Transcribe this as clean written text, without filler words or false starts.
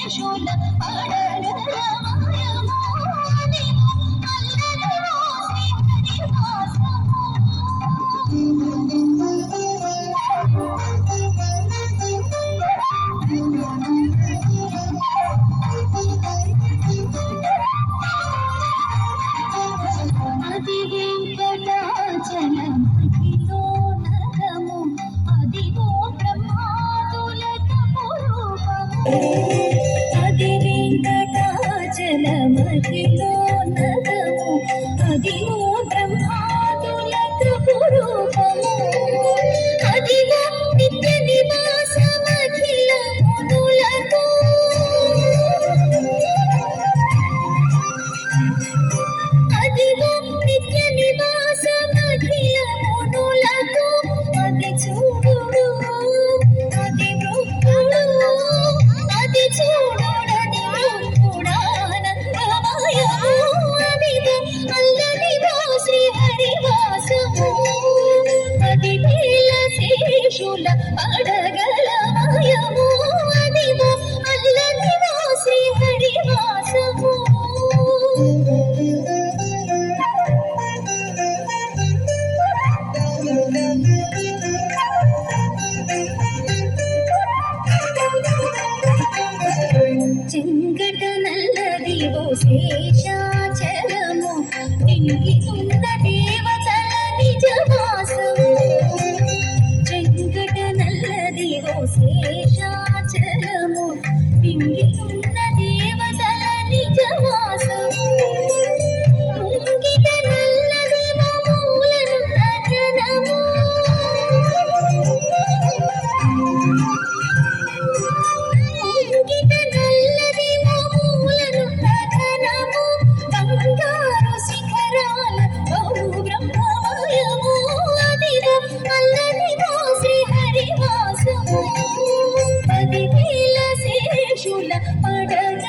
శేషుల పడగలమయమో అదిగో అల్లరిలో అది వెంకటాచలమహిలో నరము అదిగో బ్రహ్మాదులక పురూపము అది వెంకటాచలమహిలో నరము అదిగో బ్రహ్మాదులక పురూపము అదిగో నిత్య నివాసమఖిల మునులకు అదిగో నిత్య నివాసమఖిల మునులకు అది చూడు అది వృద్ధుడు అది చూడని వృద్ధుడానందమయము అదిగో అల్లదిగో శ్రీహరివాసము అది వేల శేషుల పడగలమయము అదిగో అల్లదిగో శ్రీహరివాసము చెంగట నల్లదివో శేషాచలము నింగితున్న దేవతల నిజవాసము చెంగట నల్లదివో శేషాచలము నింగితున్న దేవతల నిజవాసము ముంగిట నల్లదివో మూలను రచనము ముంగిట నల్లదివో మూలను రచనము బంగారు శిఖరాల బహు బ్రహ్మమయము అదిగో అల్లదిగో శ్రీహరివాసము 10,000 శేషుల పడగ